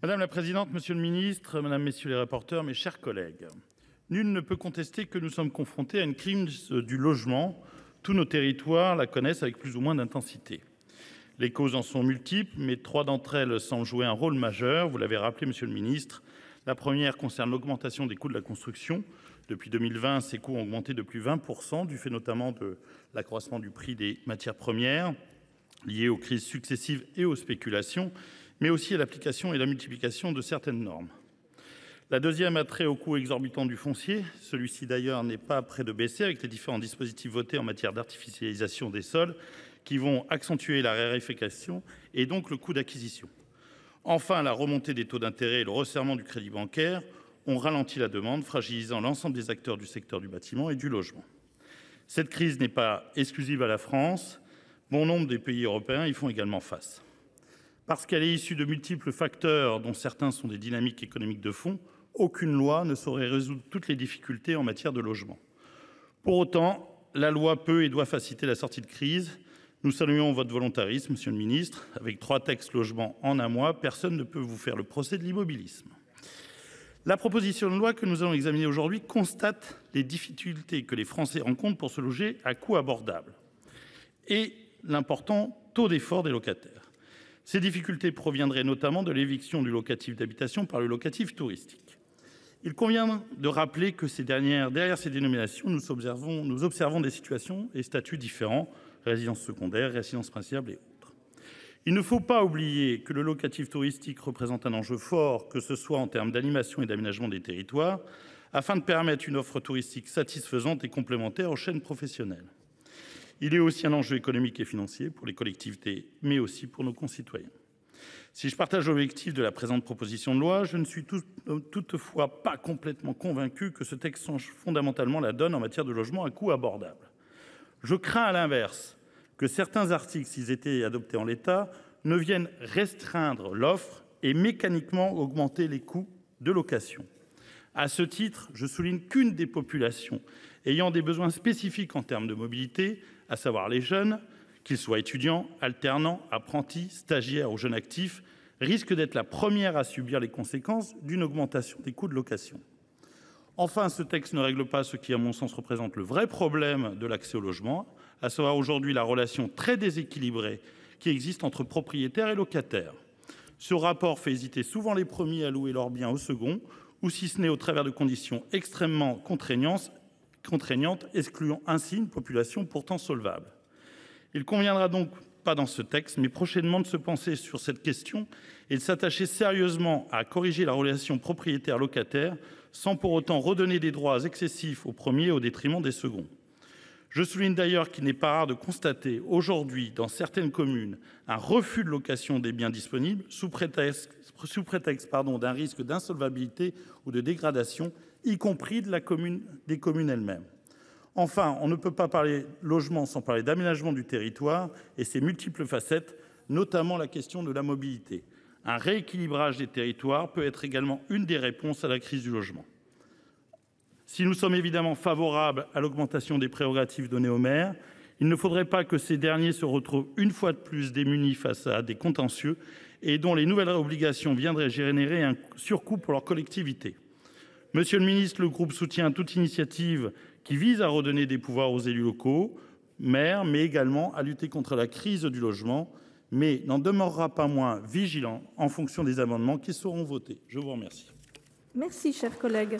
Madame la présidente, monsieur le ministre, mesdames, messieurs les rapporteurs, mes chers collègues, nul ne peut contester que nous sommes confrontés à une crise du logement. Tous nos territoires la connaissent avec plus ou moins d'intensité. Les causes en sont multiples, mais trois d'entre elles semblent jouer un rôle majeur. Vous l'avez rappelé, monsieur le ministre. La première concerne l'augmentation des coûts de la construction. Depuis 2020, ces coûts ont augmenté de plus de 20%, du fait notamment de l'accroissement du prix des matières premières, liées aux crises successives et aux spéculations, mais aussi à l'application et la multiplication de certaines normes. La deuxième a trait au coût exorbitant du foncier. Celui-ci d'ailleurs n'est pas près de baisser avec les différents dispositifs votés en matière d'artificialisation des sols qui vont accentuer la raréfaction et donc le coût d'acquisition. Enfin, la remontée des taux d'intérêt et le resserrement du crédit bancaire ont ralenti la demande, fragilisant l'ensemble des acteurs du secteur du bâtiment et du logement. Cette crise n'est pas exclusive à la France. Bon nombre des pays européens y font également face. Parce qu'elle est issue de multiples facteurs dont certains sont des dynamiques économiques de fond, aucune loi ne saurait résoudre toutes les difficultés en matière de logement. Pour autant, la loi peut et doit faciliter la sortie de crise. Nous saluons votre volontarisme, monsieur le ministre. Avec 3 textes logement en un mois, personne ne peut vous faire le procès de l'immobilisme. La proposition de loi que nous allons examiner aujourd'hui constate les difficultés que les Français rencontrent pour se loger à coût abordable et l'important taux d'effort des locataires. Ces difficultés proviendraient notamment de l'éviction du locatif d'habitation par le locatif touristique. Il convient de rappeler que derrière ces dénominations, nous observons des situations et statuts différents, résidence secondaire, résidence principale et autres. Il ne faut pas oublier que le locatif touristique représente un enjeu fort, que ce soit en termes d'animation et d'aménagement des territoires, afin de permettre une offre touristique satisfaisante et complémentaire aux chaînes professionnelles. Il est aussi un enjeu économique et financier pour les collectivités, mais aussi pour nos concitoyens. Si je partage l'objectif de la présente proposition de loi, je ne suis toutefois pas complètement convaincu que ce texte change fondamentalement la donne en matière de logement à coût abordable. Je crains à l'inverse que certains articles, s'ils étaient adoptés en l'état, ne viennent restreindre l'offre et mécaniquement augmenter les coûts de location. À ce titre, je souligne qu'une des populations ayant des besoins spécifiques en termes de mobilité, à savoir les jeunes, qu'ils soient étudiants, alternants, apprentis, stagiaires ou jeunes actifs, risque d'être la première à subir les conséquences d'une augmentation des coûts de location. Enfin, ce texte ne règle pas ce qui, à mon sens, représente le vrai problème de l'accès au logement, à savoir aujourd'hui la relation très déséquilibrée qui existe entre propriétaires et locataires. Ce rapport fait hésiter souvent les premiers à louer leurs biens aux seconds, ou si ce n'est au travers de conditions extrêmement contraignantes, excluant ainsi une population pourtant solvable. Il conviendra donc, pas dans ce texte, mais prochainement, de se pencher sur cette question et de s'attacher sérieusement à corriger la relation propriétaire-locataire sans pour autant redonner des droits excessifs aux premiers au détriment des seconds. Je souligne d'ailleurs qu'il n'est pas rare de constater aujourd'hui dans certaines communes un refus de location des biens disponibles sous prétexte d'un risque d'insolvabilité ou de dégradation, y compris des communes elles-mêmes. Enfin, on ne peut pas parler logement sans parler d'aménagement du territoire et ses multiples facettes, notamment la question de la mobilité. Un rééquilibrage des territoires peut être également une des réponses à la crise du logement. Si nous sommes évidemment favorables à l'augmentation des prérogatives données aux maires, il ne faudrait pas que ces derniers se retrouvent une fois de plus démunis face à des contentieux et dont les nouvelles obligations viendraient générer un surcoût pour leur collectivité. Monsieur le ministre, le groupe soutient toute initiative qui vise à redonner des pouvoirs aux élus locaux, maires, mais également à lutter contre la crise du logement, mais n'en demeurera pas moins vigilant en fonction des amendements qui seront votés. Je vous remercie. Merci, cher collègue.